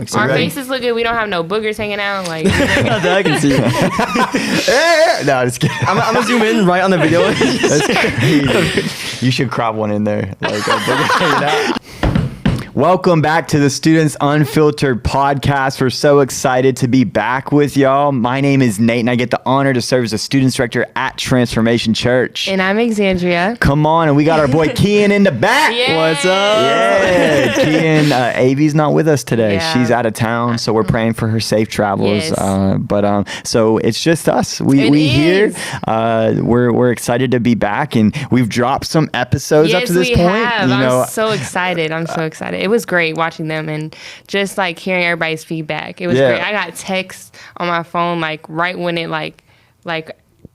excited. Our faces look good. We don't have no boogers hanging out. Like, That I can see. No, just kidding. I'm gonna zoom in right on the video. That's crazy. You should crop one in there. Like, welcome back to the Students Unfiltered podcast. We're so excited to be back with y'all. My name is Nate, and I get the honor to serve as a students director at Transformation Church. and I'm Exandria. Come on, and we got our boy Kian in the back. Yeah. What's up? Yeah, Kian, Avi's not with us today. Yeah. She's out of town, so we're praying for her safe travels. Yes. So it's just us. We It here. is. We're excited to be back, and we've dropped some episodes up Yes, to this we point. have. You know, I'm so excited. I'm so excited. It was great watching them and just like hearing everybody's feedback. It was Yeah. great. I got texts on my phone like right when it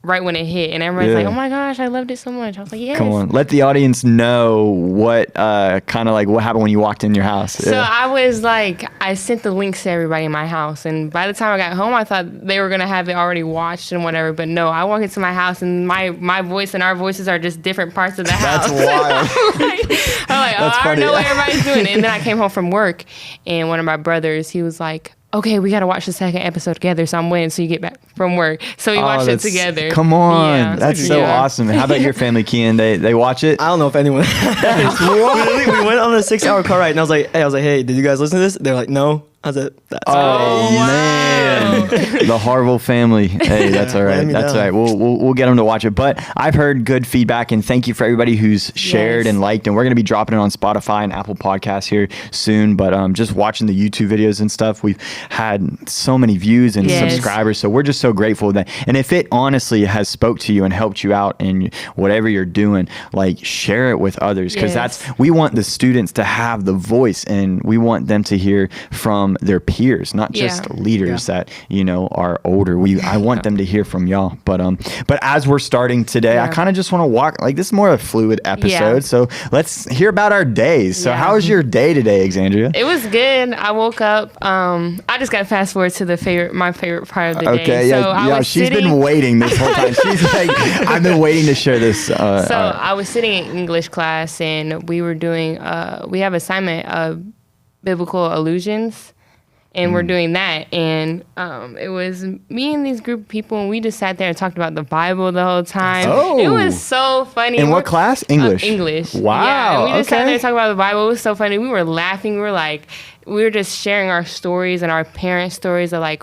right when it hit, and everybody's Yeah. like, "Oh my gosh, I loved it so much." I was like, "Yes." come on, let the audience know what kind of like what happened when you walked in your house. So I was like, I sent the links to everybody in my house, and by the time I got home, I thought they were gonna have it already watched and whatever. But no, I walk into my house, and my voice and our voices are just different parts of the house. That's wild. I'm like, That's I funny. don't know what everybody's doing. And then I came home from work, and one of my brothers, he was like, "Okay, we got to watch the second episode together." So I'm waiting until you get back from work. So we watched it that's- together. Come on, Yeah. that's so Yeah. awesome. How about your family, Kian? They watch it? I don't know if anyone. we went on a 6-hour car ride, and I was like, hey, did you guys listen to this? They're like, no. I was like, that's Oh wow. man, the Harville family. Hey, that's all right. Let me That's all know. right. We'll get them to watch it. But I've heard good feedback, and thank you for everybody who's shared Yes. and liked. And we're gonna be dropping it on Spotify and Apple Podcasts here soon. But just watching the YouTube videos and stuff, we've had so many views and Yes. subscribers. So we're just so grateful that. And if it honestly has spoke to you and helped you out in whatever you're doing, like share it with others, because Yes. we want the students to have the voice, and we want them to hear from their peers, not just Yeah. leaders that are older. I want them to hear from y'all. But as we're starting today, I Yeah. kind of just want to walk like this is more of a fluid episode. Yeah. So let's hear about our days. So Yeah. how was your day today, Exandria? It was good. I woke up. I just got to fast forward to my favorite part of the day. Okay, So yeah, I yeah. was She's sitting, been waiting this whole time. She's like, I've been waiting to share this. So I was sitting in English class, and we were doing. We have assignment of biblical allusions. And we're doing that, and it was me and these group of people, and we just sat there and talked about the Bible the whole time. Oh. It was so funny. In what class? English. English. Wow, Yeah, and we just sat okay. there and talked about the Bible. It was so funny. We were laughing. We were just sharing our stories and our parents' stories of like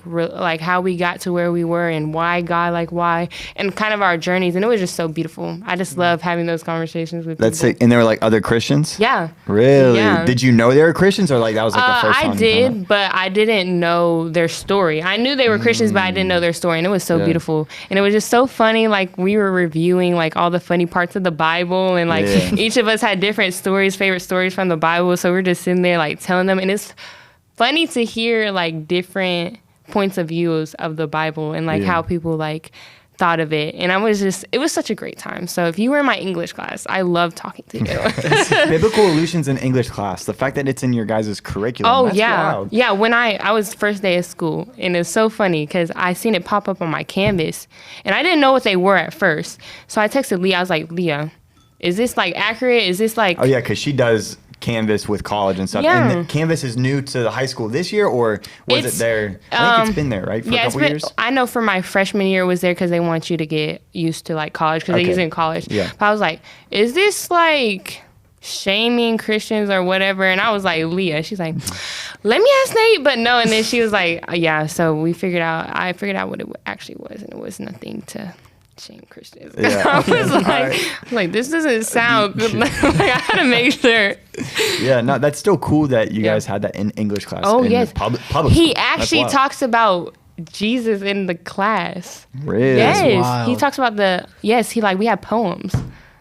how we got to where we were and why God, like why, and kind of our journeys. And it was just so beautiful. I just love having those conversations with That's people. it. And they were like other Christians? Yeah. Really? Yeah. Did you know they were Christians, or like that was like the first time? I you found out? did, but I didn't know their story. I knew they were Christians, but I didn't know their story, and it was so Yeah. beautiful. And it was just so funny. Like we were reviewing like all the funny parts of the Bible, and like Yeah. each of us had different stories, favorite stories from the Bible. So we're just sitting there like telling them, and it's funny to hear like different points of views of the Bible and like Yeah. how people like thought of it. And it was such a great time. So if you were in my English class, I love talking to you. Biblical allusions in English class. The fact that it's in your guys' curriculum. Oh that's yeah, wild. yeah. When I was first day of school, and it's so funny because I seen it pop up on my Canvas, and I didn't know what they were at first. So I texted Leah. I was like, Leah, is this like accurate? Is this like? Oh yeah, because she does Canvas with college and stuff. Yeah. And Canvas is new to the high school this year, or was It's, it there? I think it's been there, right, for a Yeah, couple years. I know for my freshman year it was there because they want you to get used to like college because Okay. they use it in college. Yeah. But I was like, is this like shaming Christians or whatever? And I was like, Leah. She's like, let me ask Nate. But no. And then she was like, yeah. So I figured out what it actually was, and it was nothing to shame Christians. Yeah. I was like, this doesn't sound good. Like I had to make sure. Yeah, no, that's still cool that you Yeah. guys had that in English class. Oh in yes. public He school. That's actually wild. talks about Jesus in the class. Really? Yes, wild. he talks about we had poems.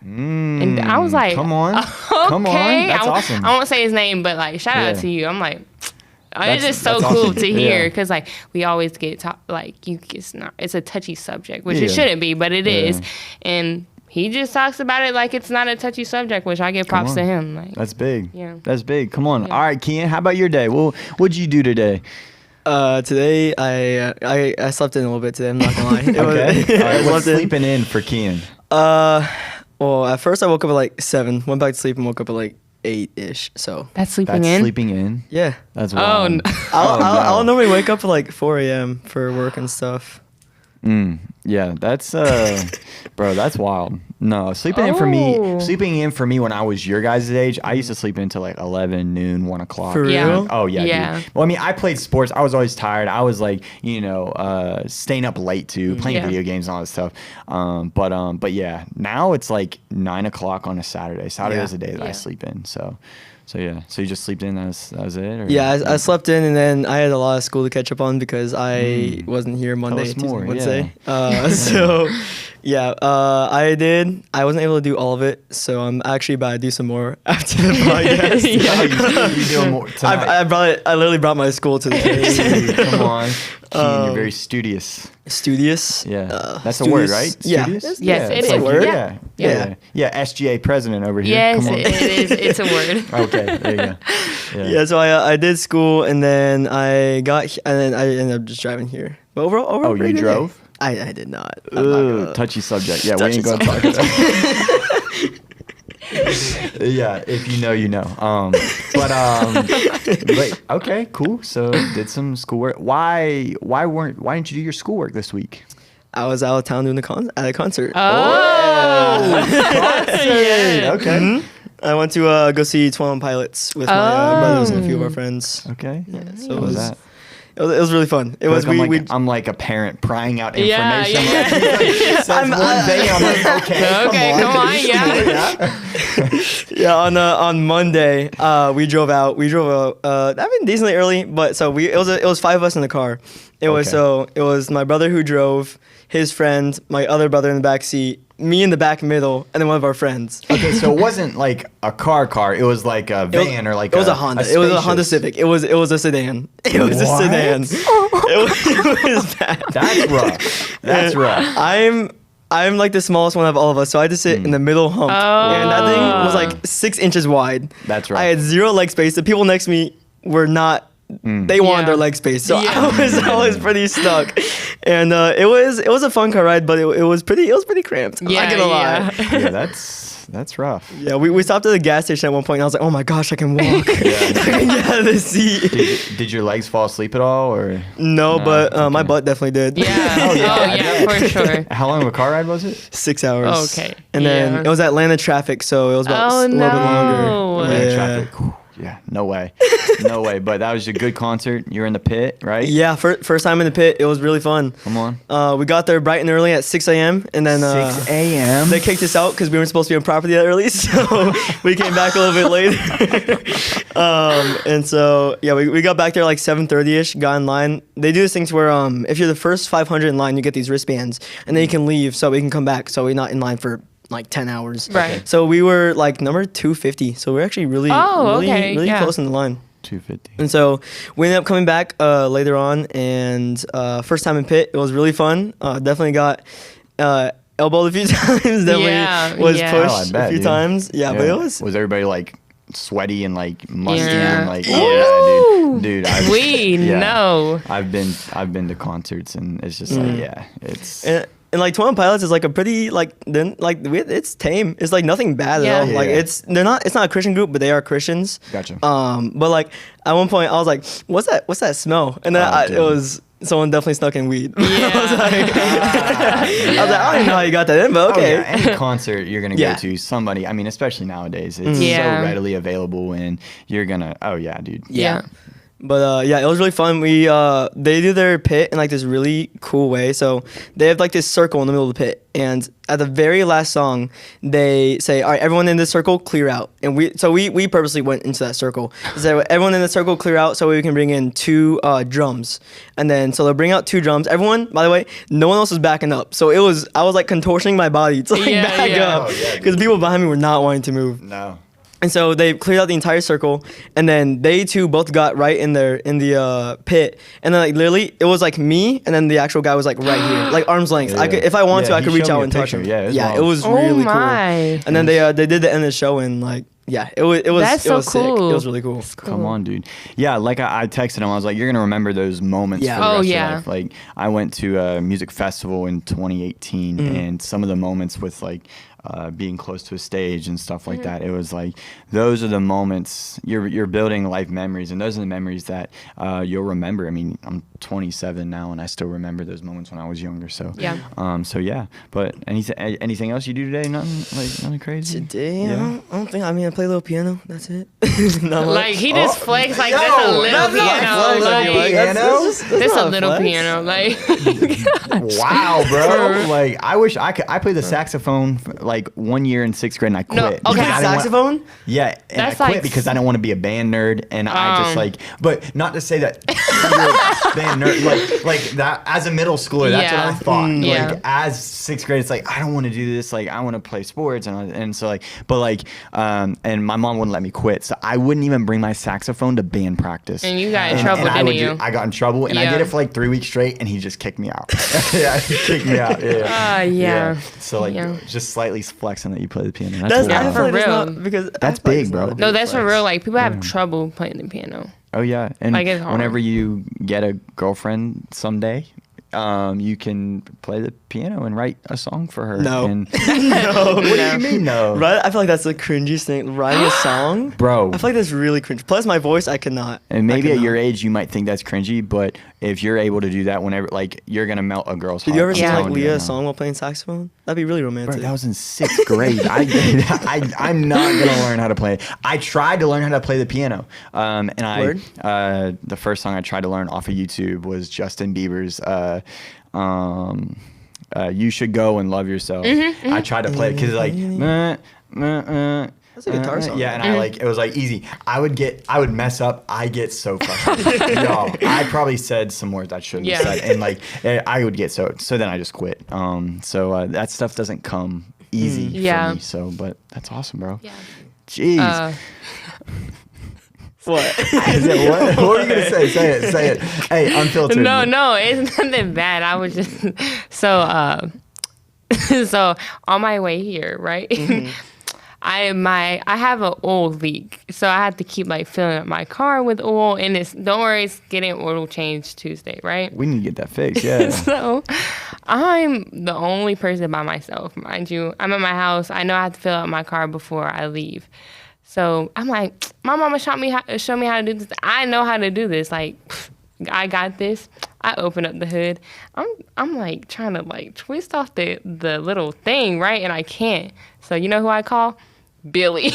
And I was like, come on. okay. Come on. That's awesome. I won't say his name, but like, shout Yeah. out to you. I'm like, That's- it's just so that's cool awesome. to hear Yeah. because like we always get it's a touchy subject, which Yeah. it shouldn't be, but it is. Yeah. And he just talks about it like it's not a touchy subject, which I give props on. to him. Like, That's big. Yeah. That's big. Come on. Yeah. All right, Kian, how about your day? Well, what'd you do today? Today I slept in a little bit today. I'm not gonna lie. It was- Okay. All I right, what's slept in. sleeping in for Kian? Well, at first I woke up at like 7, went back to sleep and woke up at like 8-ish. So That's sleeping That's in. sleeping in. yeah, That's Oh, wild. no. I'll normally wake up at like 4 a.m. for work and stuff. Yeah, that's bro, that's wild. No, sleeping in for me when I was your guys' age, I used to sleep until like 11, noon, 1 o'clock. For Yeah. real? Oh yeah, Yeah. dude. Well, I mean, I played sports. I was always tired. I was like, staying up late too, playing Yeah. video games and all that stuff. But yeah, now it's like 9 o'clock on a Saturday. Saturday Yeah. is the day that I Yeah. sleep in. So yeah. So you just slept in. That was it. Or? Yeah, I slept in, and then I had a lot of school to catch up on because I wasn't here Monday, us Tuesday, more, Wednesday. So, yeah, I wasn't able to do all of it, so I'm actually about to do some more after the podcast. You doing more tonight? I literally brought my school to the Hey, come on. Keen, you're very studious. studious. Yeah. That's a word, right? Yeah. Studious? Yes, it it's is. like- Word? Yeah. Yeah. Yeah. SGA president over here. Yes, Come on. it is. It's a word. Okay, there you go. Yeah, so I did school, and then and then I ended up just driving here. But overall, Oh, pretty you good drove? day. I did not. I'm not Ooh, gonna- touchy subject. Yeah, Touchy we ain't gonna talk about that. Yeah, if you know, you know. But okay, cool. So did some schoolwork. Why didn't you do your schoolwork this week? I was out of town doing at a concert. Oh. Hey, okay. Mm-hmm. I went to go see 21 Pilots with my brothers and a few of our friends. Okay. Yeah, so How was that? it was really fun. It was I'm like a parent prying out Yeah, information. yeah. Says one thing, I'm like, okay, Okay, come on, yeah. yeah. On Monday, we drove out. I mean, decently early, but so it was 5 of us in the car. It was my brother who drove, his friend, my other brother in the back seat, me in the back middle, and then one of our friends. Okay, so it wasn't like a car. It was like a van or like it was a Honda. It was a Honda spacious- Civic. It was a sedan. It was a What? sedan. It was bad. That's rough. That's rough. I'm like the smallest one of all of us, so I had to sit in the middle hump, and that thing was like 6 inches wide. That's right. I had 0 leg space. The people next to me were not. They wanted Yeah. their leg space, so Yeah. I was pretty stuck, and it was a fun car ride, but it was pretty cramped. I'm not gonna lie. Yeah, that's rough. Yeah, we stopped at the gas station at one point, and I was like, oh my gosh, I can walk. I can get out of the seat. Did your legs fall asleep at all, or No, but my okay. butt definitely did. Yeah. Oh, yeah, for sure. how long of a car ride was it? 6 hours. Okay, And then yeah. it was Atlanta traffic, so it was about Oh, a little bit no. longer. Yeah, Yeah. traffic. Whew, yeah, no way, no way. But that was a good concert. You were in the pit, right? Yeah, first time in the pit. It was really fun. Come on. We got there bright and early at 6 a.m. and then 6 a.m. they kicked us out because we weren't supposed to be on property that early, so we came back a little bit later. And so yeah, we got back there like 7:30ish. Got in line. They do this thing to where if you're the first 500 in line, you get these wristbands, and then you can leave so we can come back. So we're not in line for like 10 hours. Right. So we were like number 250. So we're actually really really yeah. close in the line. 250. And so we ended up coming back later on, and first time in pit, it was really fun. Definitely got elbowed a few times. Definitely Yeah, was yeah. Oh, I pushed bet, a few dude. times. Yeah, but it was. Was everybody like sweaty and like musty Yeah. and like Ooh. dude. We know. I've been to concerts and it's just like it's And like 21 Pilots is like a pretty it's tame. It's like nothing bad Yeah. at all. Like Yeah. it's not a Christian group, but they are Christians. Gotcha. But like at one point I was like, what's that smell? And then it dude. was someone definitely snuck in weed. Yeah. I was like, I don't even know how you got that in, but okay. Oh, yeah. Any concert you're gonna Yeah. go to, somebody. I mean, especially nowadays, it's Yeah. so readily available, and you're gonna. Oh yeah, dude. Yeah. But yeah, it was really fun. We they do their pit in like this really cool way. So they have like this circle in the middle of the pit, and at the very last song, they say, "All right, everyone in this circle, clear out." And we purposely went into that circle. So everyone in the circle, clear out, so we can bring in 2 drums. And then so they'll bring out 2 drums. Everyone, by the way, no one else was backing up. So I was like contortioning my body to like Yeah, back yeah. up Oh, yeah, because people behind me were not wanting to move. No. And so they cleared out the entire circle, and then they 2 both got right in the pit, and then like literally it was like me, and then the actual guy was like right here, like arm's length. I Yeah. could, if I wanted Yeah, I he could reach showed out me a and touch picture. him. Yeah, it was it wild. was Oh really my. cool. And then they did the end of the show, and like yeah, it was That's it so was sick. It cool. was really cool. Come on, dude. Yeah, like I texted him. I was like, "You're gonna remember those moments Yeah. for the Oh, rest yeah. of your life." Like, I went to a music festival in 2018, and some of the moments with like being close to a stage and stuff like that. It was like those are the moments you're building life memories, and those are the memories that you'll remember. I mean, I'm 27 now, and I still remember those moments when I was younger. So so yeah. But anything else you do today? Nothing crazy. Today, I don't think. I mean, I play a little piano. That's it. Not much. Like he just flexed like Yo, that's a little that's not piano. flex, Like, piano? that's a not little flex. piano. Like Wow, bro! Like I wish I could. I played the saxophone for like 1 year in 6th grade, and I quit. No, okay. because I didn't want- Saxophone? Yeah, and That's I quit like- because I don't want to be a band nerd, and I just like. But not to say that you're a band nerd, like that. As a middle schooler, that's what I Yeah. thought. Yeah. Like as 6th grade, it's like I don't want to do this. Like I want to play sports, and so like, but like, and my mom wouldn't let me quit, so I wouldn't even bring my saxophone to band practice. And you got in And- trouble, and I didn't would you? I got in trouble, and I Yeah. did it for like 3 weeks straight, and he just kicked me out. Yeah, he kicked me out. Yeah. yeah. So like, Yeah. just slightly flexing that you play the piano. That's wild. I feel like For it's real. not because That's I feel like big, it's bro. not a No, big that's for flex. real. Like people have trouble playing the piano. Oh yeah, and Like, it's hard. whenever you get a girlfriend someday, you can play the piano and write a song for her. No. And, No. what do you mean no? Right? I feel like that's the cringiest thing. Writing a song, Bro. I feel like that's really cringe. Plus, my voice, I cannot. And maybe I at cannot. your age you might think that's cringy, but if you're able to do that whenever, like, you're gonna melt a girl's Did heart. you ever I'm sing like telling you Leah right a now. song while playing saxophone? That'd be really Bro, romantic. that was in 6th grade. I'm not gonna learn how to play. I tried to learn how to play the piano, and Word? the first song I tried to learn off of YouTube was Justin Bieber's "You Should Go and Love Yourself." I tried to play it because like. That's a guitar song. Yeah, and I like it was like easy. I would mess up. I get so frustrated. Yo, I probably said some words I shouldn't have Yeah. said, and like I would get so then I just quit. So that stuff doesn't come easy Yeah. for me. So, but that's awesome, bro. Yeah. Jeez. What? Is it what? What are you gonna say? Say it. Hey, unfiltered. No, it's nothing bad. I was just so so on my way here, right? I have an oil leak, so I have to keep like filling up my car with oil, and don't worry, it's getting oil change Tuesday, right? We need to get that fixed. Yeah. So I'm the only person by myself, mind you. I'm at my house. I know I have to fill up my car before I leave. So I'm like, my mama show me how to do this. I know how to do this. Like, I got this. I open up the hood. I'm like trying to like twist off the little thing, right? And I can't. So you know who I call? Billy.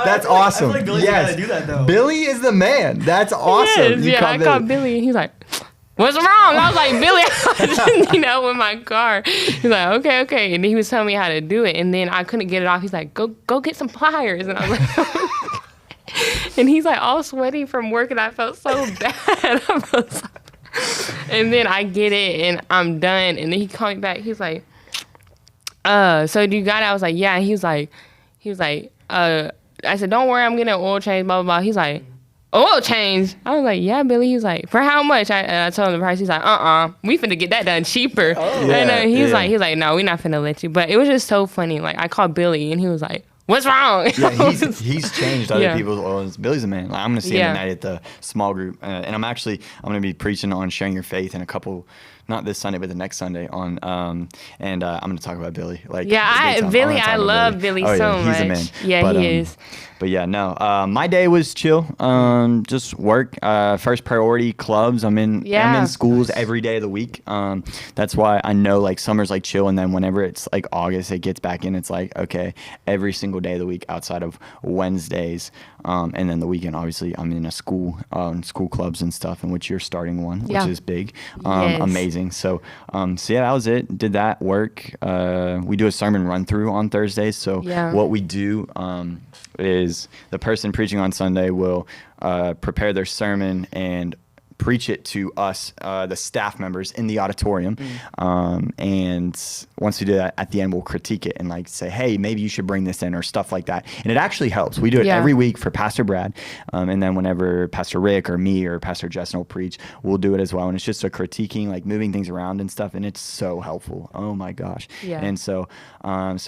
That's awesome. I feel like Billy's yes. gotta do that, though. Billy is the man. That's awesome. Yes, You yeah, call I Billy. called Billy, and he's like, "What's wrong?" I was like, "Billy," I was, with my car. He's like, "Okay," and he was telling me how to do it, and then I couldn't get it off. He's like, "Go get some pliers," and I was like, and he's like all sweaty from work, and I felt so bad. I was like, and then I get it, and I'm done, and then he called me back. He's like, "So do you got it?" I was like, "Yeah." And he was like, I said, "Don't worry, I'm getting an oil change." Blah blah blah. He's like, "Oil change?" I was like, "Yeah, Billy." He's like, "For how much?" I told him the price. He's like, we finna get that done cheaper." Yeah, And he's yeah. like, "No, we're not finna let you." But it was just so funny. Like I called Billy, and he was like, "What's wrong?" Yeah, he's changed other Yeah. people's oils. Billy's a man. Like, I'm gonna see him Yeah. tonight at the small group, and I'm gonna be preaching on sharing your faith in a couple, not this Sunday, but the next Sunday on. I'm gonna talk about Billy. Like Yeah, big time. Billy, wanna talk I about love Billy Oh, yeah, so he's a much. man. Yeah, But, he is. But yeah, no. My day was chill. Just work. First priority clubs. I'm in Yeah. schools every day of the week. That's why I know like summer's like chill, and then whenever it's like August, it gets back in. It's like okay, every single day of the week outside of Wednesdays, and then the weekend. Obviously, I'm in a school, school clubs and stuff, in which you're starting one, Yeah. which is big, Yes. amazing. So yeah, that was it. Did that work. We do a sermon run through on Thursdays. So Yeah. what we do is the person preaching on Sunday will prepare their sermon and preach it to us, the staff members in the auditorium. And once we do that, at the end, we'll critique it and like say, hey, maybe you should bring this in or stuff like that. And it actually helps. We do it Yeah. every week for Pastor Brad. And then whenever Pastor Rick or me or Pastor Justin will preach, we'll do it as well. And it's just a critiquing, like moving things around and stuff. And it's so helpful. Oh my gosh. Yeah. And so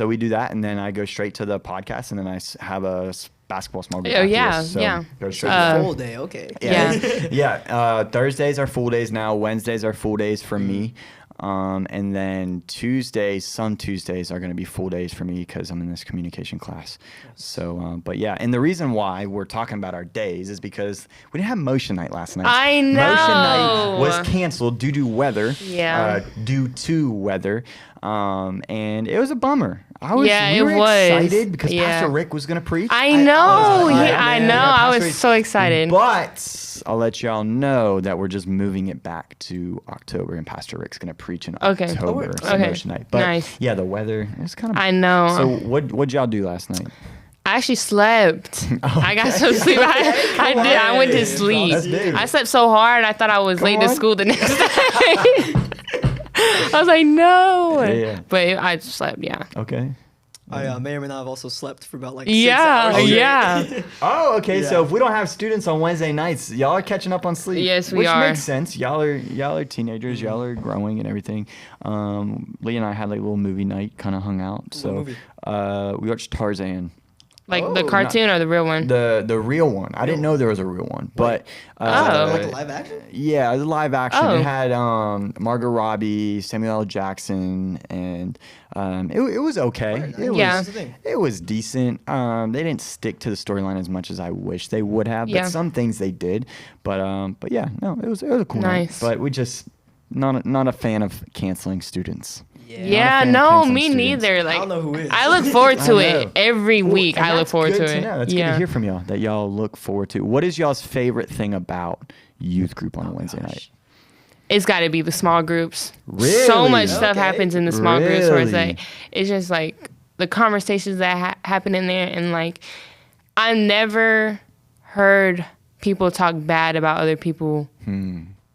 we do that. And then I go straight to the podcast, and then I have a basketball small group. Oh, after yeah, this. So yeah. go straight to that. Full day, okay. Yeah. Yeah. Thursdays are full days now. Wednesdays are full days for me. And then some Tuesdays are going to be full days for me because I'm in this communication class. So, but yeah, and the reason why we're talking about our days is because we didn't have motion night last night. I know. Motion night was canceled due to weather. Yeah. And it was a bummer. Yeah, we it were was. excited because Yeah. Pastor Rick was going to preach. I know. Yeah, I man. know. Yeah, I Pastor was Rick. so excited. But I'll let y'all know that we're just moving it back to October, and Pastor Rick's going to preach in Okay. October. Oh, so okay. Motion night. But Nice. yeah, the weather is kind of. I know. So what'd y'all do last night? I actually slept. I got some sleep. I did. I went to sleep. That's big. I slept so hard. I thought I was late to on. school the next day. I was like, no. Yeah. But I slept. Yeah. Okay. I may or may not have also slept for about like Yeah. 6 hours. Yeah. Oh, okay. So Yeah. if we don't have students on Wednesday nights, y'all are catching up on sleep. Yes, we which are. makes sense. Y'all are teenagers. Y'all are growing and everything. Lee and I had like a little movie night, kind of hung out. So movie? we watched Tarzan. Like Oh, the cartoon or the real one? The real one. I didn't know there was a real one, but Oh. Like a live action? yeah, it was live action. Oh. It had Margot Robbie, Samuel L. Jackson, and it was okay. Very nice. It was Yeah. That's the thing. it was decent. They didn't stick to the storyline as much as I wish they would have, Yeah. but some things they did. But yeah, no, it was a cool night. Nice. But we just not a fan of canceling students. Yeah, fan of no, canceling me students. neither. Like, I don't know who is. I look forward to I it know. every week. And I look that's forward good to it. know. That's yeah. good to hear from y'all that y'all look forward to. What is y'all's favorite thing about youth group on a Wednesday night? It's got to be the small groups. So Really? much stuff Okay. happens in the small groups where it's Really? like, it's just like the conversations that happen in there. And like, I never heard people talk bad about other people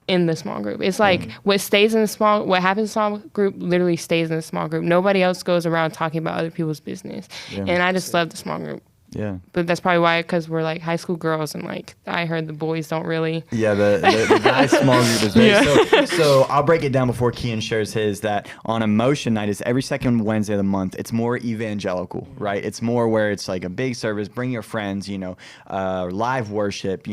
in the small group. It's like what happens in the small group literally stays in the small group. Nobody else goes around talking about other people's business. Yeah. And I just love the small group. Yeah. But that's probably why, because we're like high school girls, and like I heard the boys don't really. Yeah, the guys' small group is very so I'll break it down before Kian shares his. That on a motion night is every second Wednesday of the month. It's more evangelical, right? It's more where it's like a big service, bring your friends, live worship,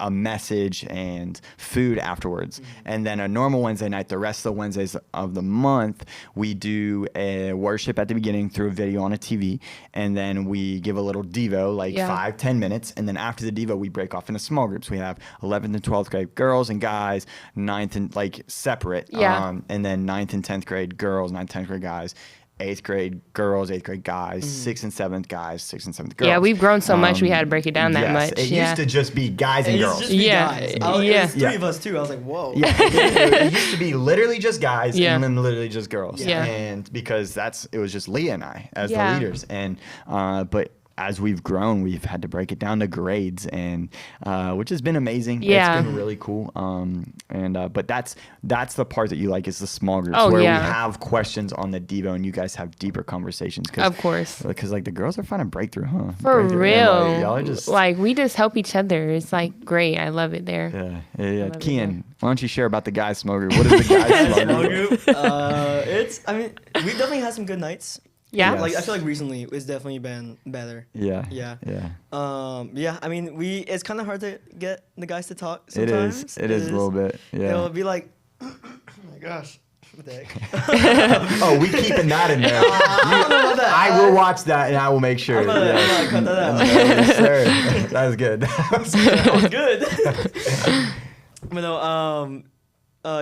a message and food afterwards. And then a normal Wednesday night, the rest of the Wednesdays of the month, we do a worship at the beginning through a video on a TV. And then we give a little Devo, like Yeah. 5-10 minutes. And then after the Devo, we break off into small groups. We have 11th and 12th grade girls and guys, 9th and like separate. Yeah. And then 9th and 10th grade girls, 9th, 10th grade guys. 8th grade girls, 8th grade guys, 6th and 7th guys, 6th and 7th girls. Yeah, we've grown so much, we had to break it down that yes, much. It yeah. used to just be guys and It used girls. to just be Yeah. guys. Yeah. It was three Yeah. of us too. I was like, whoa. Yeah, it used to be literally just guys Yeah. and then literally just girls. Yeah. And because it was just Leah and I as Yeah. the leaders. And but as we've grown, we've had to break it down to grades, and which has been amazing. Yeah. It's been really cool. But that's the part that you like is the small groups Oh, where yeah. we have questions on the Devo and you guys have deeper conversations. Of course. Because like the girls are finding breakthrough, huh? For Breakthrough. real. And, like, y'all are just we just help each other. It's like great. I love it there. yeah. love it, Kian, why don't you share about the guys' small group? What is the guys' small Small group? group. We definitely had some good nights. Yeah. Yeah. Like I feel like recently it's definitely been better. Yeah. Yeah. Yeah. I mean, it's kind of hard to get the guys to talk It sometimes. is. It is a little bit. Yeah. They'll be like, oh my gosh, what the heck? Oh, we keeping that in there. I will watch that and I will make sure. I'm gonna Yes. cut that out. Yes, sir. That was good. That was good. But no,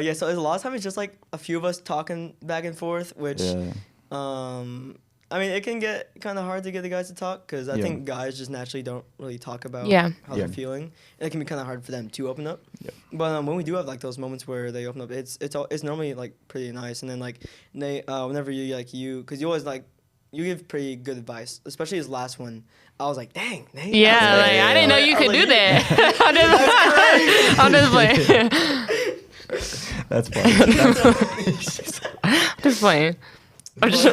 yeah. So a lot of times it's just like a few of us talking back and forth, which, Yeah. I mean, it can get kind of hard to get the guys to talk because I Yeah. think guys just naturally don't really talk about Yeah. how Yeah. they're feeling, and it can be kind of hard for them to open up. Yep. But when we do have like those moments where they open up, it's normally like pretty nice, and then like they whenever because you always like. You give pretty good advice, especially his last one. I was like, dang, Nate. Yeah, that was like, great. I didn't know you I was could like, do that. I'm just playing. Just playing. I'm just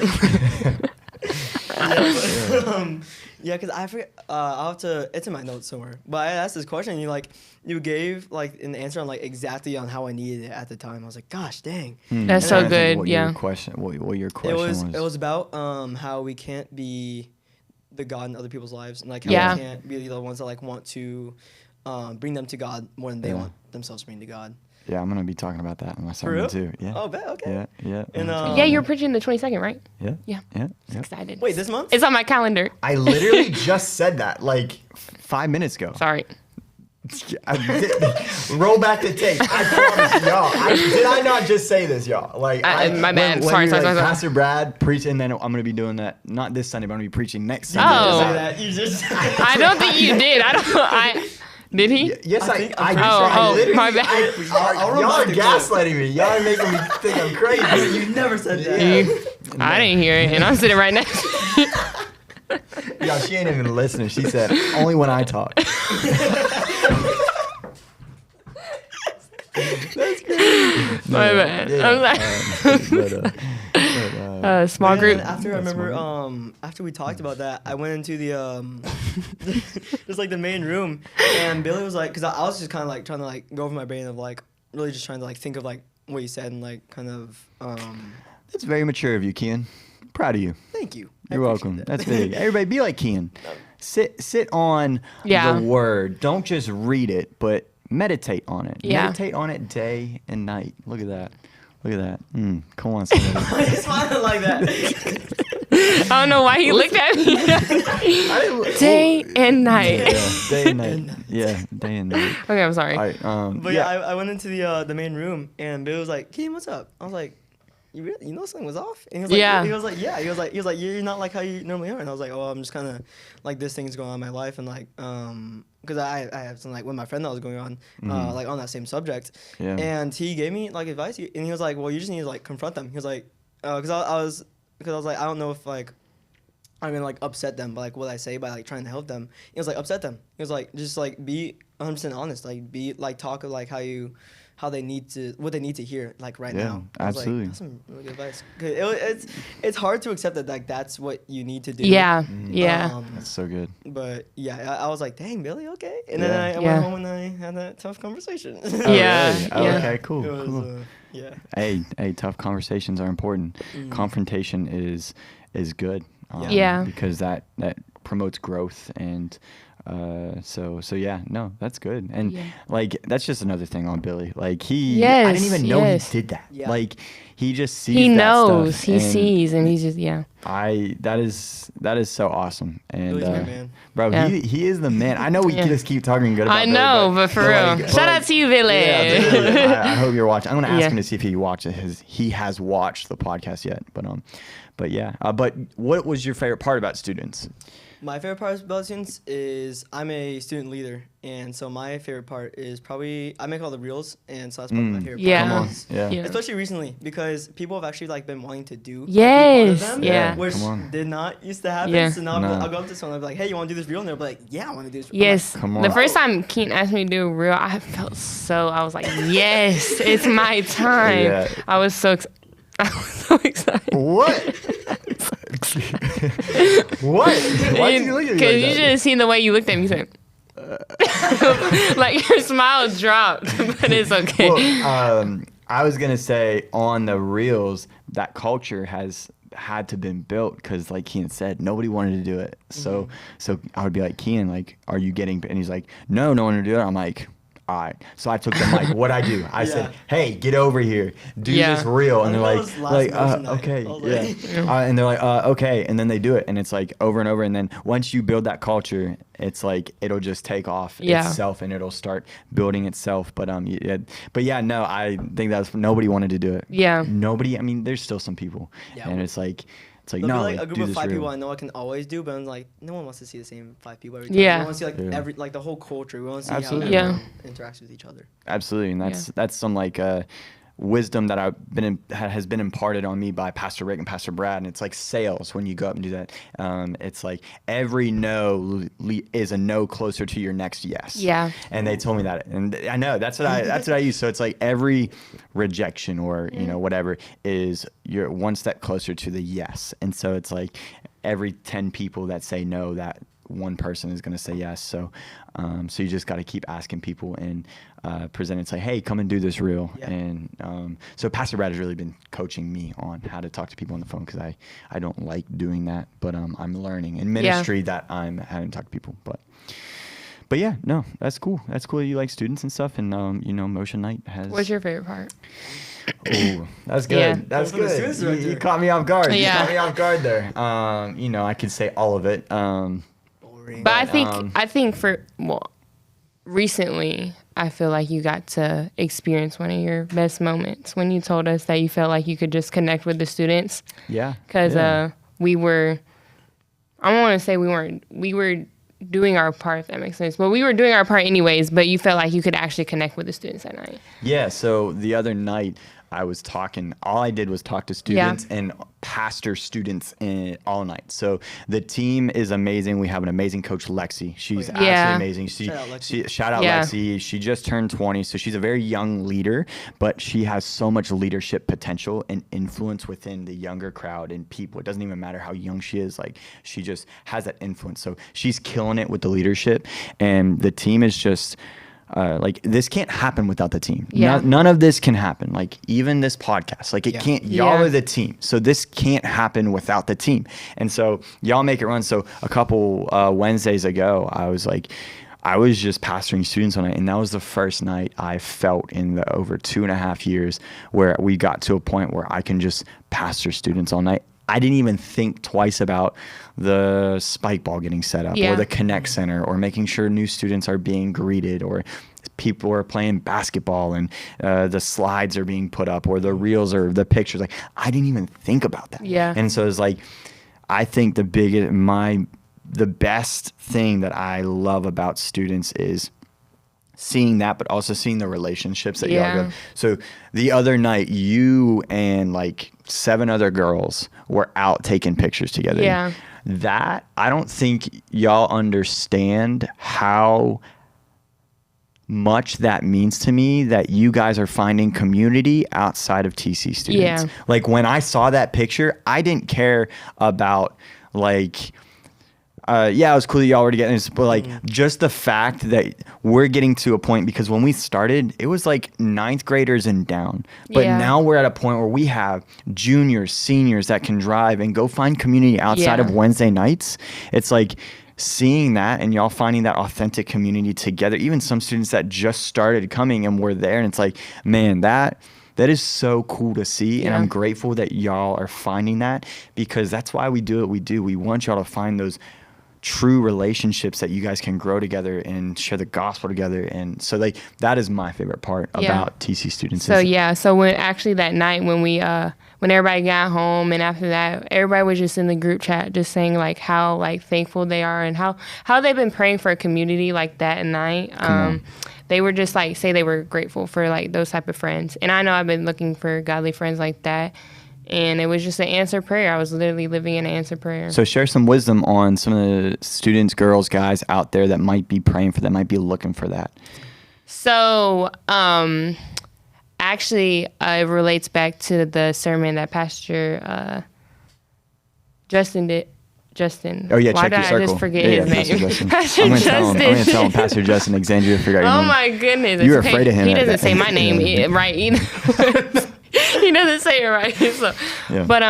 Yeah, because I forget. I'll have to. It's in my notes somewhere. But I asked this question. And you gave like an answer on like exactly on how I needed it at the time. I was like, gosh, dang. That's so I think good, What yeah. Your question, what your question It was about how we can't be the God in other people's lives, and like how Yeah. we can't be the ones that like want to bring them to God more than they Yeah. want themselves to bring to God. Yeah, I'm gonna be talking about that in my For real? sermon too. Yeah. Oh, bet. Okay. Yeah, yeah. And, Yeah, you're preaching the 22nd, right? yeah, Yeah. yeah, yeah. Excited. Wait, this month? It's on my calendar. I literally just said that like 5 minutes ago. Sorry. Roll back the tape. I promise, y'all. Did I not just say this, y'all? Like, my bad. When Sorry, you're sorry, like, sorry. Pastor Brad preaching, and then I'm gonna be doing that. Not this Sunday, but I'm gonna be preaching next Sunday. Oh. Say that. You just. I don't think you did. Did he? Yes, I think- I Oh, literally- my bad. I'll y'all are remind you. gaslighting me. Y'all are making me think I'm crazy. You never said that. I didn't hear it, and I'm sitting right next to you. Y'all, she ain't even listening. She said, only when I talk. My bad. I'm sorry. Small And group. then after I remember, after we talked about that, I went into the just like the main room, and Billy was like, because I was just kind of like trying to like go over my brain of like really just trying to like think of like what you said and like kind of That's very mature of you, Kian. Proud of you. thank you. I You're appreciate welcome. that. That's big. Everybody be like Kian. Sit on Yeah. the word. Don't just read it, but meditate on it. Yeah. Meditate on it day and night. Look at that. Look at that. Come on, somebody. Why are you smiling like that? I don't know why he looked at me. Day and night. Yeah, day and night. Yeah, day and night. Okay, I'm sorry. All right. But yeah, I went into the main room, and Billy was like, "Kim, what's up?" I was like, you know something was off?" And he was like, Yeah. He was like, "Yeah." He was like, "You're not like how you normally are." And I was like, "Oh, I'm just kind of like this thing's going on in my life, and like because I have some like with my friend that was going on like on that same subject." Yeah. And he gave me like advice, and he was like, "Well, you just need to like confront them." He was like, because I was like, I don't know if like I'm gonna like upset them by like what I say by like trying to help them. He was like, upset them. He was like, just like be 100% honest, like be like talk of like how they need to what they need to hear like right Yeah, now. I was like, absolutely. that's some really good advice. 'Cause it's hard to accept that like that's what you need to do. Yeah, yeah. That's so good. But yeah, I was like, dang, Billy, okay. And then Yeah. I Yeah. went home and I had that tough conversation. Oh, Yeah, really? Oh, yeah. okay, cool. It was, cool. yeah. Hey, tough conversations are important. Confrontation is good. Yeah. Because that promotes growth and so yeah, no, that's good. And Yeah. like that's just another thing on Billy. Like I Yes, didn't even know yes. he did that. Yeah. Like he just sees He that knows. stuff, He and sees, and he's just yeah. that is so awesome. And Billy's my man. bro, Yeah. he is the man. I know we Yeah. just keep talking good about I Billy, know, but for real. like- Shout out to you, Billy. Yeah, dude, I hope you're watching. I'm gonna ask Yeah. him to see if he has watched the podcast yet. But yeah. But what was your favorite part about students? My favorite part about students is I'm a student leader, and so my favorite part is probably I make all the reels, and so that's probably my favorite Yeah. part. Come on. Yeah. Yeah. Especially recently, because people have actually like been wanting to do Yes, part of them, yeah. which Come on. did not used to happen. Yeah. So now No. I'll go up to someone and be like, "Hey, you want to do this reel?" And they'll be like, "Yeah, I want to do this." I'm Yes. Come The on. first time Keaton asked me to do a reel, I felt I was like, yes, it's my time. Yeah. I was so excited. What? What? Why did you look at me Because like you that? should have seen the way you looked at me. You said, like your smile dropped, but it's okay. Well, I was gonna say on the reels that culture has had to been built because, like Kean said, nobody wanted to do it. So I would be like, Kean, like, are you getting? And he's like, no one to do it. I'm like, all right. So I took them like, what I do? I said, hey, get over here, do Yeah. this reel, and I they're think that was last motion night. okay, I was yeah, like- and they're like, okay, and then they do it, and it's like over and over, and then once you build that culture, it's like it'll just take off Yeah. itself, and it'll start building itself. But no, I think that's nobody wanted to do it. Yeah. Nobody. I mean, there's still some people, Yeah. and it's like There'll no, be like a like, group do of this 5 reel. people I know I can always do, but I'm like, no one wants to see the same 5 people every time. Yeah. We want to see like Yeah. every like the whole culture. We want to see Absolutely. how Yeah. everyone interacts with each other. Absolutely, and that's some like wisdom that has been imparted on me by Pastor Rick and Pastor Brad, and it's like sales when you go up and do that. It's like every no is a no closer to your next yes. Yeah. And they told me that, and I know that's what I use. So it's like every rejection or whatever is you're one step closer to the yes, and so it's like every 10 people that say no, that one person is going to say yes. So you just got to keep asking people and present and say, hey, come and do this reel. Yeah. And so Pastor Brad has really been coaching me on how to talk to people on the phone because I don't like doing that, but I'm learning in ministry that I'm having to talk to people. But But yeah, no, that's cool. That's cool that you like students and stuff. And Motion Night has. What's your favorite part? Oh, that's good. Yeah. That's Those are the good. students right You there. caught me off guard. You Yeah. caught me off guard there. I could say all of it. Boring. But I think recently, I feel like you got to experience one of your best moments when you told us that you felt like you could just connect with the students. Yeah. Because yeah. we were, I don't want to say we were doing our part, if that makes sense, but we were doing our part anyways, but you felt like you could actually connect with the students that night. Yeah, so the other night I was talking, all I did was talk to students and pastor students all night. So the team is amazing. We have an amazing coach, Lexi. She's absolutely amazing. Shout out Lexi. Shout out Lexi. She just turned 20, so she's a very young leader, but she has so much leadership potential and influence within the younger crowd and people. It doesn't even matter how young she is. Like, she just has that influence. So she's killing it with the leadership, and the team is just... this can't happen without the team. Yeah. None of this can happen. Like, even this podcast, like, it can't. Y'all are the team, so this can't happen without the team. And so y'all make it run. So a couple Wednesdays ago, I was just pastoring students on it, and that was the first night I felt in the over 2.5 years where we got to a point where I can just pastor students all night. I didn't even think twice about the spike ball getting set up or the Connect Center or making sure new students are being greeted or people are playing basketball and the slides are being put up or the reels or the pictures. Like, I didn't even think about that. Yeah. And so it's like, I think the best thing that I love about students is seeing that, but also seeing the relationships that y'all go. So the other night, you and like 7 other girls were out taking pictures together. Yeah. That, I don't think y'all understand how much that means to me, that you guys are finding community outside of TC students. Yeah. Like, when I saw that picture, I didn't care about like... it was cool that y'all were together, but like just the fact that we're getting to a point, because when we started, it was like 9th graders and down. But now we're at a point where we have juniors, seniors that can drive and go find community outside of Wednesday nights. It's like seeing that and y'all finding that authentic community together, even some students that just started coming and were there. And it's like, man, that is so cool to see. And I'm grateful that y'all are finding that, because that's why we do what we do. We want y'all to find those true relationships that you guys can grow together and share the gospel together. And so that is my favorite part about TC students. So when actually that night when we when everybody got home, and after that everybody was just in the group chat just saying like how like thankful they are and how they've been praying for a community like that at night. They were just like, say they were grateful for like those type of friends. And I know I've been looking for godly friends like that. And it was just an answered prayer. I was literally living in an answered prayer. So share some wisdom on some of the students, girls, guys out there that might be praying for that, might be looking for that. So actually, it relates back to the sermon that Pastor Justin did. Justin. Oh, yeah, Why check did your circle. I just forget his name? Pastor I'm going to tell him, Pastor Justin, Exandria, figure out your name. Oh, my goodness. You were afraid of him. He doesn't say my name right either. He doesn't say it right. So. Yeah. But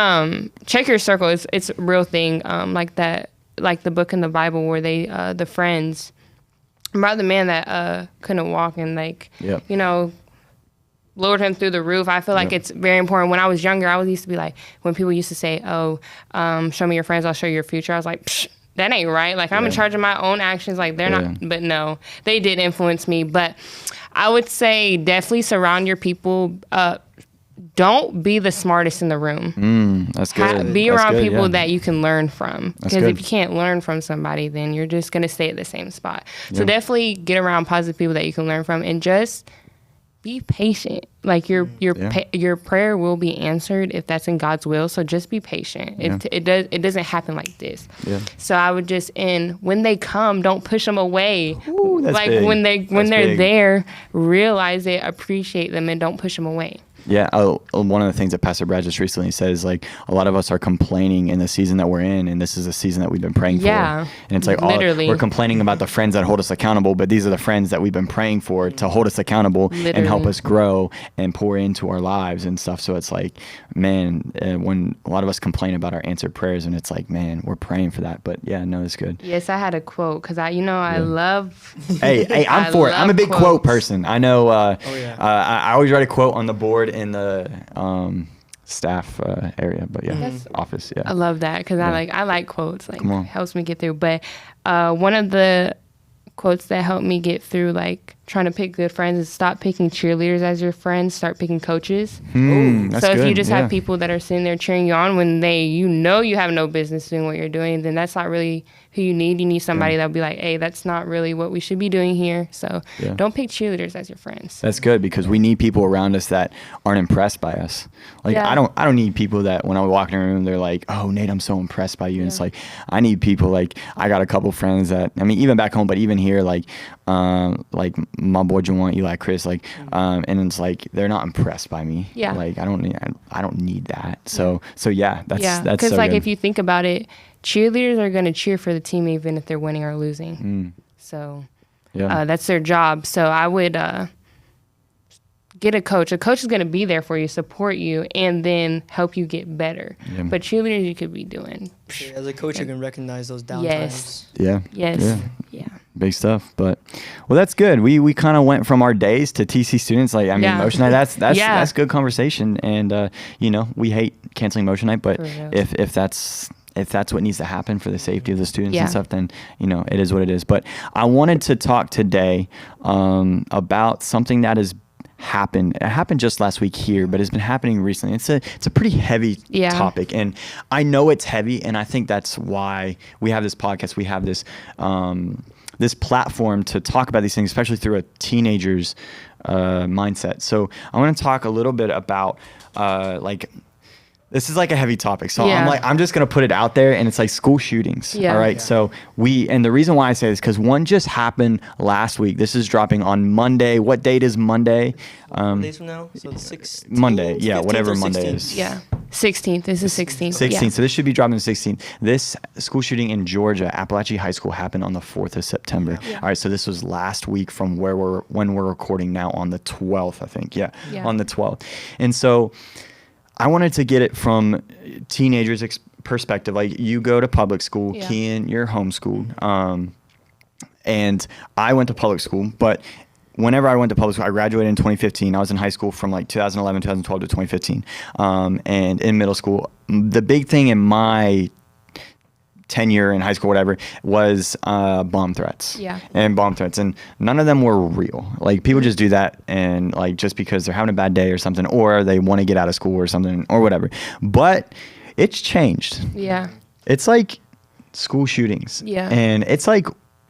check your circle. It's a real thing. Like that, like the book in the Bible where they, the friends, about the man that couldn't walk and like, lowered him through the roof. I feel like it's very important. When I was younger, I used to be like, when people used to say, show me your friends, I'll show you your future. I was like, psh, that ain't right. Like, I'm in charge of my own actions. Like, they're not. But no, they did influence me. But I would say definitely surround your people. Don't be the smartest in the room. That's good. Be around people that you can learn from. Because good. if you can't learn from somebody, then you're just going to stay at the same spot. So definitely get around positive people that you can learn from, and just be patient. Like your prayer will be answered if that's in God's will. So just be patient. It doesn't happen like this. Yeah. So I would just when they come, don't push them away. Ooh, that's like big. when they're big. there, realize it, appreciate them, and don't push them away. Yeah. Oh, one of the things that Pastor Brad just recently said is like a lot of us are complaining in the season that we're in, and this is a season that we've been praying Yeah, for. And it's like literally. we're complaining about the friends that hold us accountable, but these are the friends that we've been praying for to hold us accountable and help Literally. us grow and pour into our lives and stuff. So it's like, man, when a lot of us complain about our answered prayers, and it's like, man, we're praying for that. But yeah, no, it's good. Yes, I had a quote because I love. Hey, I'm I for it. I'm a love big quote quotes. person. I know. yeah. I always write a quote on the board in the staff area, but yeah, That's- office. Yeah. I love that because Yeah. I like quotes. Like Come on. helps me get through. But one of the quotes that helped me get through like trying to pick good friends is stop picking cheerleaders as your friends, start picking coaches. That's So if you good, just yeah. have people that are sitting there cheering you on when you have no business doing what you're doing, then that's not really who you need. You need somebody that'll be like, hey, that's not really what we should be doing here. So Yeah. don't pick cheerleaders as your friends. That's good because we need people around us that aren't impressed by us. Like Yeah. I don't need people that when I walk in a room they're like, "Oh, Nate, I'm so impressed by you." And it's Yeah. like I need people like I got a couple friends that I mean even back home, but even here like my boy Juwan, Eli, Chris, like and it's like they're not impressed by me. Yeah. Like I don't need that. So yeah, that's Yeah, because so like good. if you think about it, cheerleaders are going to cheer for the team even if they're winning or losing. So yeah. that's their job. So I would get a coach. A coach is going to be there for you, support you, and then help you get better. Yeah. But cheerleaders, you could be doing. As a coach, you can recognize those down Yes. yeah. Yes. Yeah. Yeah. Big stuff, but well, that's good. We kind of went from our days to TC students. Like, I mean, Yeah. motion night. That's Yeah. good conversation. And we hate canceling motion night, but For real. if that's what needs to happen for the safety of the students Yeah. and stuff, then it is what it is. But I wanted to talk today about something that has happened. It happened just last week here, but it's been happening recently. It's a pretty heavy Yeah. topic, and I know it's heavy, and I think that's why we have this podcast. We have this this platform to talk about these things, especially through a teenager's mindset. So I want to talk a little bit about this is like a heavy topic. So Yeah. I'm just going to put it out there, and it's like school shootings. Yeah. All right. Yeah. So and the reason why I say this, because one just happened last week. This is dropping on Monday. What date is Monday? days from now, so the 16th, Monday. Yeah. 15th Whatever or Monday 16th. is. Yeah. 16th. This is 16th. 16th. Yeah. So this should be dropping the 16th. This school shooting in Georgia, Appalachian High School, happened on the 4th of September. Yeah. All right. So this was last week from when we're recording now on the 12th, I think. Yeah. Yeah. On the 12th. And so I wanted to get it from teenagers' perspective. Like you go to public school, Yeah. Kian, you're homeschooled. And I went to public school, but whenever I went to public school, I graduated in 2015. I was in high school from like 2011, 2012 to 2015. And in middle school, the big thing in my tenure in high school, whatever, was bomb threats. Yeah. And bomb threats. And none of them were real. Like people just do that and like just because they're having a bad day or something, or they want to get out of school or something or whatever. But it's changed. Yeah. It's like school shootings. Yeah. And it's like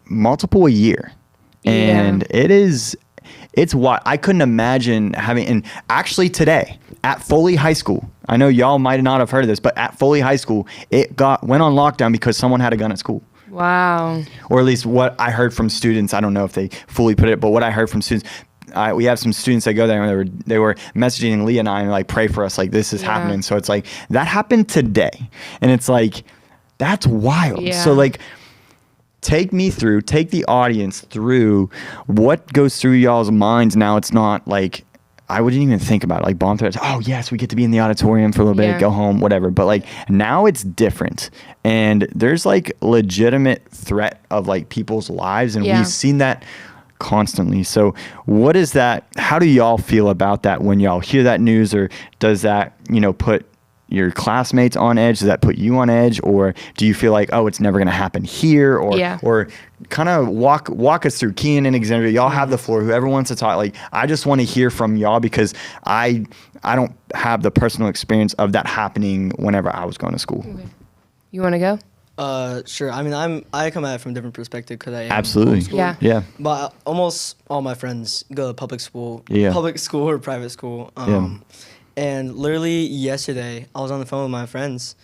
multiple a year. And it's what I couldn't imagine having. And actually today at Foley High School, I know y'all might not have heard of this, but at Foley High School, it went on lockdown because someone had a gun at school. Wow. Or at least what I heard from students. I don't know if they fully put it, but what I heard from students, we have some students that go there and they were messaging Leah and I and like, pray for us, like this is Yeah. happening. So it's like that happened today, and it's like that's wild. Yeah. So like, take the audience through what goes through y'all's minds now. It's not like I wouldn't even think about it, like bomb threats. Oh yes, we get to be in the auditorium for a little Yeah. bit, go home, whatever. But like now it's different, and there's like legitimate threat of like people's lives, and Yeah. we've seen that constantly. So what is that? How do y'all feel about that when y'all hear that news, or does that put your classmates on edge? Does that put you on edge, or do you feel like, oh, it's never going to happen here, or Yeah. or kind of walk us through? Kian and Alexandria, y'all have the floor. Whoever wants to talk, like I just want to hear from y'all because I don't have the personal experience of that happening whenever I was going to school. You want to go? Sure. I mean, I come at it from a different perspective because I am Absolutely. homeschooled. Yeah. Yeah. But almost all my friends go to public school or private school. And literally yesterday, I was on the phone with my friends,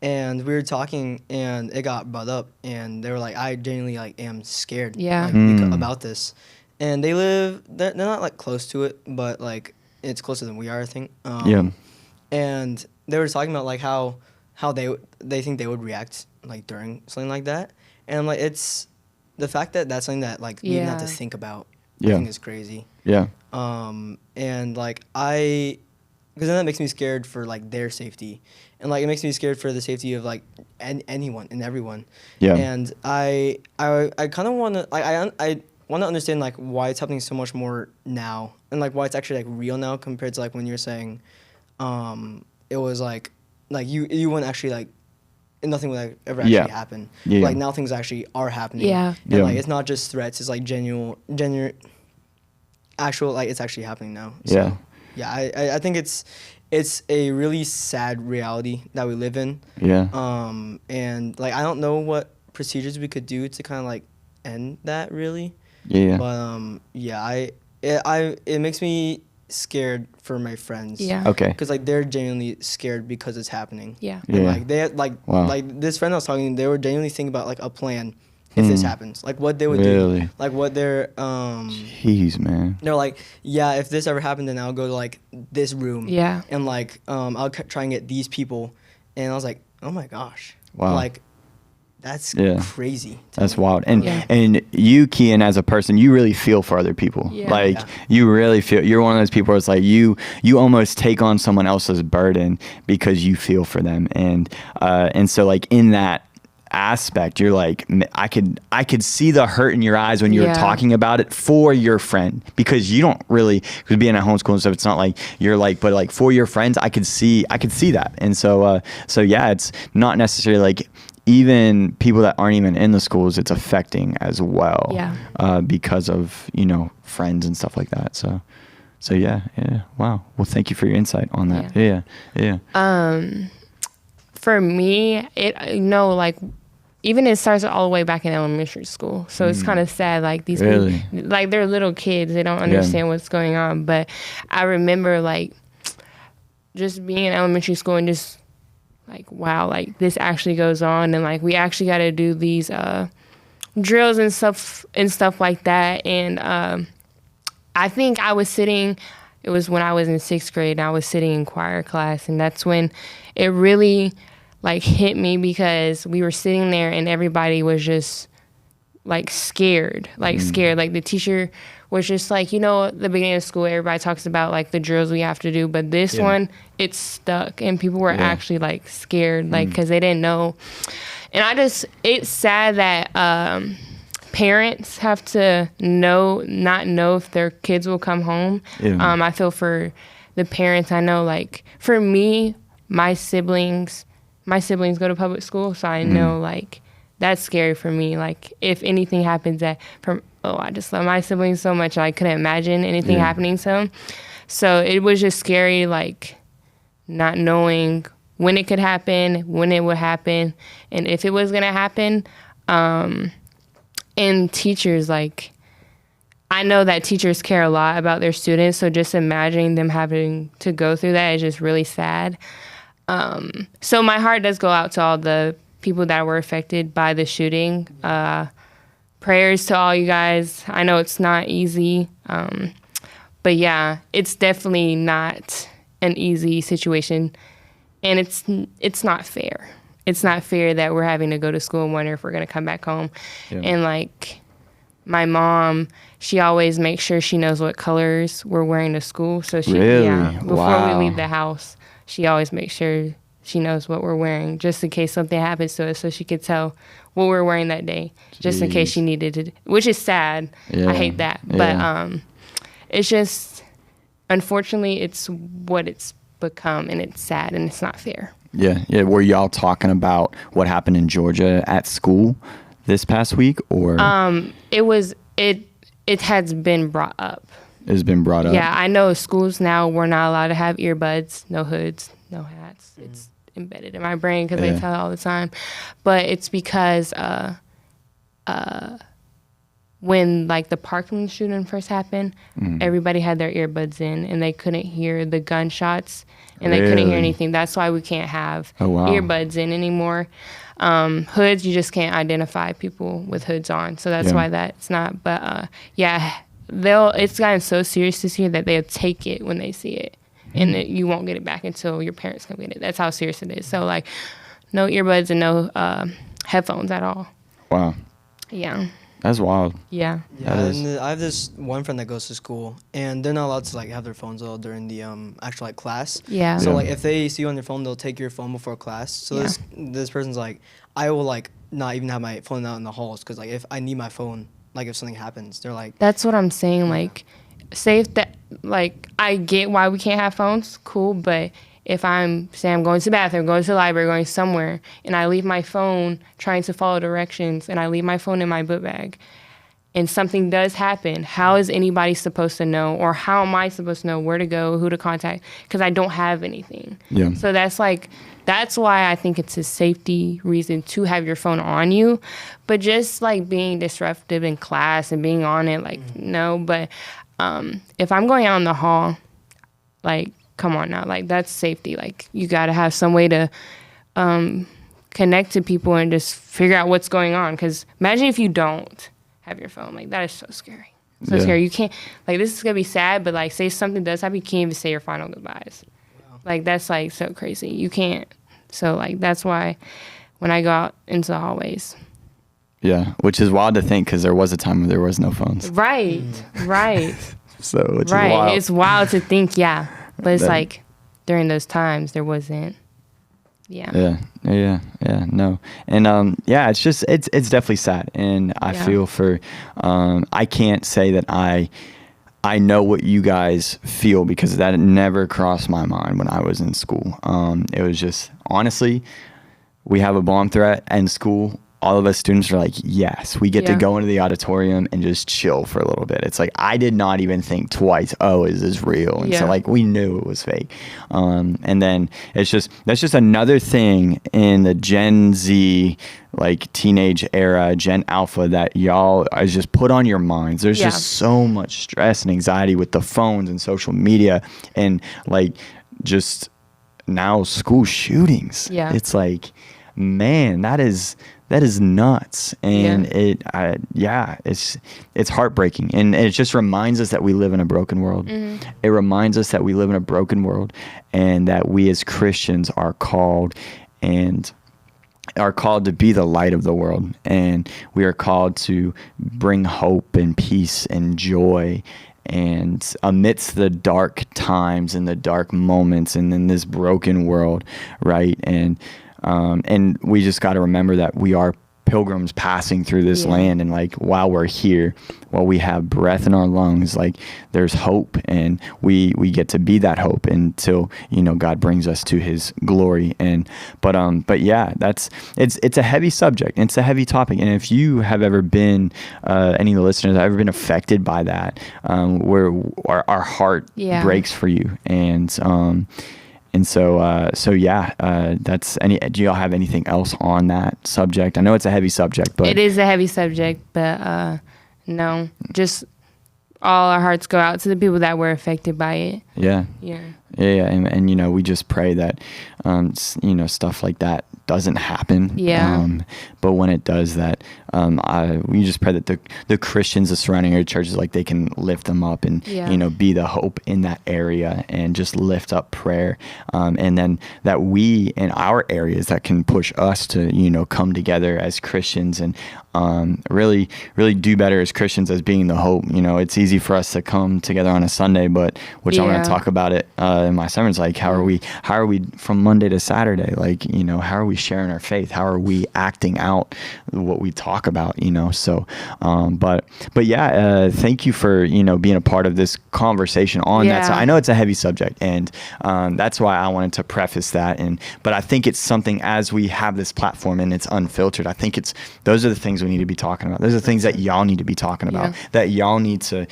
and we were talking, and it got brought up, and they were like, "I genuinely like am scared, Yeah. about this." And they're not like close to it, but like it's closer than we are, I think. Yeah. And they were talking about like how they think they would react like during something like that, and like it's the fact that that's something that like we even have to Yeah. think about. Yeah. I think is crazy. Yeah. And like because then that makes me scared for like their safety, and like it makes me scared for the safety of like anyone and everyone. Yeah. And I kind of want to I want to understand like why it's happening so much more now, and like why it's actually like real now compared to like when you were saying, it was like you wouldn't actually like nothing would like, ever actually Yeah. happen. Yeah. Like now things actually are happening. Yeah. And Yeah. like it's not just threats. It's like genuine actual like it's actually happening now. Yeah. Yeah, I think it's a really sad reality that we live in. Yeah. And like I don't know what procedures we could do to kind of like end that really. Yeah. But yeah, it makes me scared for my friends. Yeah. Okay. Because like they're genuinely scared because it's happening. Yeah. And Yeah. like they had, like Wow. like this friend I was talking, they were genuinely thinking about like a plan if this happens, like what they would Really? do, like what their Jeez, man. they're like, yeah, if this ever happened, then I'll go to like this room. Yeah. And like, I'll try and get these people. And I was like, oh my gosh. Wow. Like, that's Yeah. crazy. to That's me. wild. And Yeah. and you, Kian, as a person, you really feel for other people. Yeah. Like Yeah. you really feel. You're one of those people where it's like you almost take on someone else's burden because you feel for them. And so like in that aspect, you're like, I could see the hurt in your eyes when you were Yeah. talking about it for your friend, because you don't really, because being at homeschool and stuff, it's not like you're like, but like for your friends, I could see that. And so yeah, it's not necessarily like even people that aren't even in the schools, it's affecting as well. Yeah. Because of, friends and stuff like that. So yeah. Wow. Well, thank you for your insight on that. Yeah. For me, like even it starts all the way back in elementary school. So it's kind of sad. Like these Really? people, like they're little kids. They don't understand what's going on. But I remember like just being in elementary school and just like, wow, like this actually goes on. And like we actually got to do these drills and stuff like that. And I think I was sitting, it was when I was in 6th grade and I was sitting in choir class. And that's when it really like hit me, because we were sitting there and everybody was just like scared. Like the teacher was just like, the beginning of school, everybody talks about like the drills we have to do, but this one, it stuck, and people were actually like scared, like, because they didn't know. And it's sad that parents have to not know if their kids will come home. I feel for the parents. I know, like, for me, my siblings go to public school, so I know, like, that's scary for me. Like, if anything happens I just love my siblings so much, I couldn't imagine anything happening to them. So it was just scary, like, not knowing when it could happen, when it would happen, and if it was going to happen. And teachers, like, I know that teachers care a lot about their students, so just imagining them having to go through that is just really sad. So my heart does go out to all the people that were affected by the shooting. Prayers to all you guys. I know it's not easy, but yeah, it's definitely not an easy situation, and it's not fair. It's not fair that we're having to go to school and wonder if we're going to come back home. Yeah. And like my mom, she always makes sure she knows what colors we're wearing to school. So before Wow. we leave the house, she always makes sure she knows what we're wearing, just in case something happens to us, so she could tell what we're wearing that day, just in case she needed to, which is sad. Yeah. I hate that. But it's just, unfortunately, it's what it's become, and it's sad, and it's not fair. Yeah. Were y'all talking about what happened in Georgia at school this past week, or it has been brought up. has been brought up? Yeah, I know schools now, we're not allowed to have earbuds, no hoods, no hats. It's embedded in my brain because they tell it all the time. But it's because when like the Parkland shooting first happened, everybody had their earbuds in and they couldn't hear the gunshots and they couldn't hear Really? anything. That's why we can't have Oh, wow. earbuds in anymore. Hoods, you just can't identify people with hoods on. So that's Yeah. why that's not. But yeah, it's gotten so serious this year that they'll take it when they see it, and you won't get it back until your parents come get it. That's how serious it is. So like, no earbuds and no headphones at all. Wow. Yeah. That's wild. Yeah. Yeah, That is- and I have this one friend that goes to school, and they're not allowed to like have their phones out during the actual like class. Yeah. So Yeah. like if they see you on your phone, they'll take your phone before class. So Yeah. this person's like, I will like not even have my phone out in the halls because like if I need my phone, like if something happens, they're like, That's what I'm saying. Like, say if that, like, I get why we can't have phones, cool, but if I'm going to the bathroom, going to the library, going somewhere, and I leave my phone trying to follow directions, and I leave my phone in my book bag, and something does happen, how is anybody supposed to know, or how am I supposed to know where to go, who to contact, because I don't have anything. Yeah. So that's why I think it's a safety reason to have your phone on you. But just like being disruptive in class and being on it, like, no. But if I'm going out in the hall, like, come on now, like, that's safety. Like, you got to have some way to connect to people and just figure out what's going on. Because imagine if you don't have your phone. Like, that is so scary. So Yeah. scary. You can't, like, this is going to be sad, but, like, say something does happen, you can't even say your final goodbyes. Like, that's, like, so crazy. You can't. So, like, that's why when I go out into the hallways. Yeah, which is wild to think because there was a time when there was no phones. Right, right, So which right. is wild. It's wild to think, yeah. But it's That- like during those times, there wasn't. Yeah. Yeah, no. And yeah, it's just it's definitely sad. And I Yeah. feel for I can't say that I know what you guys feel because that never crossed my mind when I was in school. It was just honestly, we have a bomb threat in school. All of us students are like, yes, we get to Yeah. go into the auditorium and just chill for a little bit. It's like, I did not even think twice, oh, is this real? And so Yeah. like, we knew it was fake. And then that's just another thing in the Gen Z, like teenage era, Gen Alpha that y'all is just put on your minds. There's Yeah. just so much stress and anxiety with the phones and social media and like just now school shootings. Yeah. It's like, man, that is nuts. And it's heartbreaking. And it just reminds us that we live in a broken world. Mm-hmm. It reminds us that we live in a broken world and that we as Christians are called to be the light of the world. And we are called to bring hope and peace and joy and amidst the dark times and the dark moments and in this broken world, right? And we just got to remember that we are pilgrims passing through this Yeah. land, and like while we're here, while we have breath in our lungs, like there's hope, and we get to be that hope until God brings us to His glory. But yeah, it's a heavy subject. It's a heavy topic, and if you have ever been any of the listeners have ever been affected by that, where our heart Yeah. breaks for you, and so yeah, do y'all have anything else on that subject? I know it's a heavy subject, but It is a heavy subject, but no, just all our hearts go out to the people that were affected by it. yeah. Yeah. Yeah, and we just pray that stuff like that doesn't happen. Yeah. But when it does, that we just pray that the Christians, the surrounding area churches, like they can lift them up and Yeah. be the hope in that area and just lift up prayer. And then that we in our areas that can push us to come together as Christians and really do better as Christians as being the hope. It's easy for us to come together on a Sunday, but which I'm going Yeah. to talk about it in my sermons, like how are we from Monday to Saturday, like how are we sharing our faith, how are we acting out what we talk about, so but yeah, thank you for being a part of this conversation on that. So Yeah. I know it's a heavy subject, and that's why I wanted to preface that, but I think it's something, as we have this platform and it's unfiltered, I think those are the things we need to be talking about. Those are the things that y'all need to be talking about, Yeah. that y'all need to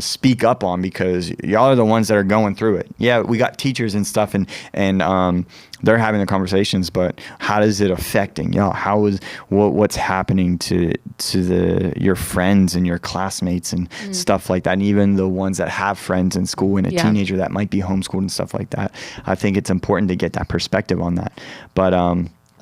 speak up on, because y'all are the ones that are going through it. Yeah, we got teachers and stuff, and they're having the conversations, but how is it affecting y'all? What's happening to your friends and your classmates and stuff like that, and even the ones that have friends in school and a Yeah. teenager that might be homeschooled and stuff like that. I think it's important to get that perspective on that. But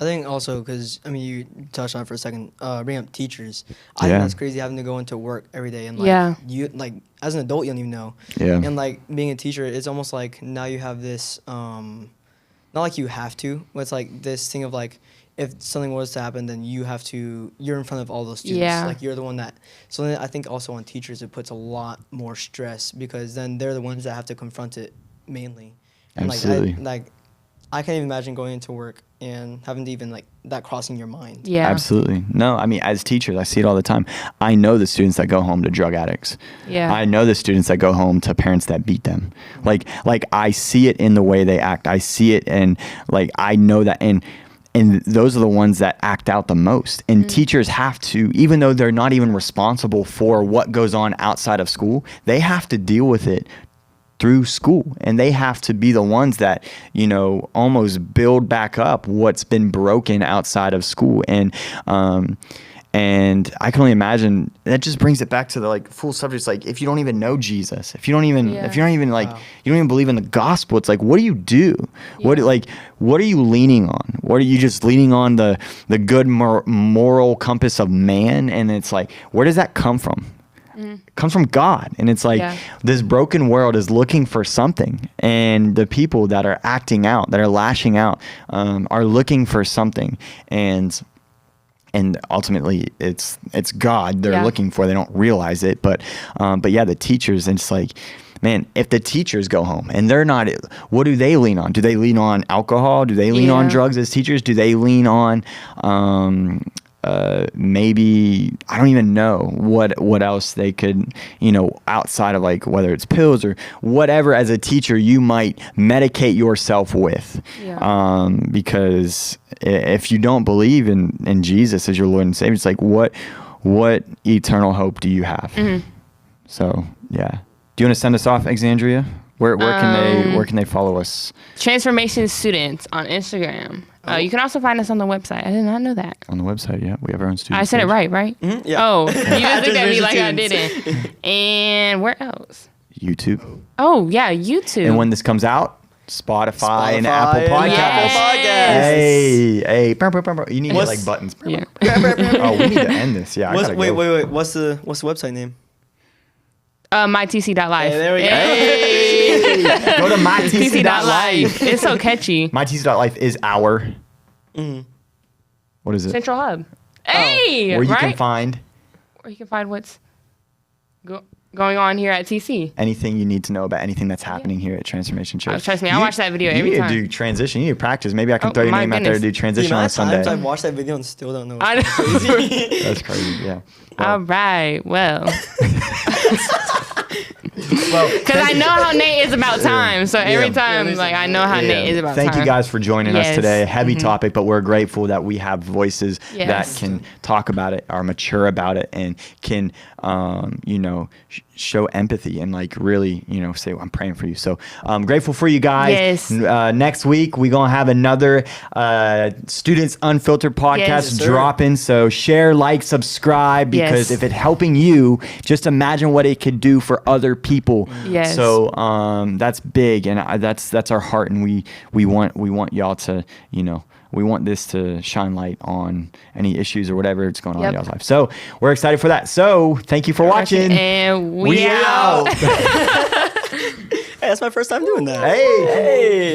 I think also because I mean you touched on it for a second. Bring up teachers. I Yeah. think that's crazy having to go into work every day and like Yeah. you like as an adult you don't even know. Yeah. And like being a teacher, it's almost like now you have this not like you have to, but it's like this thing of like if something was to happen, then you're in front of all those students. Yeah. Like you're the one that. So then I think also on teachers it puts a lot more stress because then they're the ones that have to confront it mainly. And Absolutely. like I can't even imagine going into work and having to even like that crossing your mind. Yeah. Absolutely. No, I mean, as teachers, I see it all the time. I know the students that go home to drug addicts. Yeah. I know the students that go home to parents that beat them. Like I see it in the way they act. I see it, and like I know that, and those are the ones that act out the most. And teachers have to, even though they're not even responsible for what goes on outside of school, they have to deal with it through school, and they have to be the ones that, you know, almost build back up what's been broken outside of school. And I can only imagine that just brings it back to the like full subjects. Like if you don't even know Jesus, if you're not even like, Wow. you don't even believe in the gospel, it's like, what do you do? What are you leaning on? What are you just leaning on the good moral compass of man? And it's like, where does that come from? It comes from God. And it's like this broken world is looking for something, and the people that are acting out, that are lashing out, are looking for something, and ultimately it's God they're looking for. They don't realize it, but yeah, the teachers, and it's like, man, if the teachers go home and they're not, what do they lean on? Do they lean on alcohol? Do they lean on drugs as teachers? Do they lean on maybe, I don't even know what else they could, you know, outside of like whether it's pills or whatever as a teacher you might medicate yourself with. Because if you don't believe in Jesus as your Lord and Savior, it's like what eternal hope do you have? So yeah. Do you want to send us off, Exandria? Where can they follow us? Transformation Students on Instagram. You can also find us on the website. I did not know that. On the website, yeah. We have our own students. I said it right? Mm-hmm, yeah. Oh, you just looked at me like I Transformation didn't. And where else? YouTube. Oh, yeah, YouTube. And when this comes out, Spotify and Apple and Podcasts. Apple Yes. Hey. Brr, brr, brr, brr. You need to get like buttons. Yeah. Oh, we need to end this. Yeah. I gotta Wait. go. What's the website name? mytc.life. Hey, there we go. Hey. Go to mytc.life. mytc.life. It's so catchy. mytc.life is our. What is it? Central Hub. Hey, Where you right? can find Where you can find what's going on here at TC. anything you need to know about anything that's happening here at Transformation Church. Trust me, I watch that video every You time. need to do transition. You need to practice. Maybe I can Oh, throw your my name out there to do goodness. The transition on amount a of Sunday. times I've watched that video and still don't know. I know. That's crazy. Yeah. All right. Well, Well, because I know how Nate is about time. So every time, Yeah, like, I know how Nate is about Thank time. you guys for joining us Yes. today. Heavy topic, but we're grateful that we have voices that Yes. can talk about it, are mature about it, and can, show empathy and like really, say, I'm praying for you. So I'm grateful for you guys. Yes. Next week, we're going to have another Students Unfiltered podcast Yes, sir. dropping. So share, like, subscribe, because Yes. if it's helping you, just imagine what it could do for other people. Yes. So that's big, and that's our heart, and we want y'all to, we want this to shine light on any issues or whatever it's going on in Yep. y'all's life. So we're excited for that. So thank you for watching. And we out. Hey, that's my first time doing that. Hey.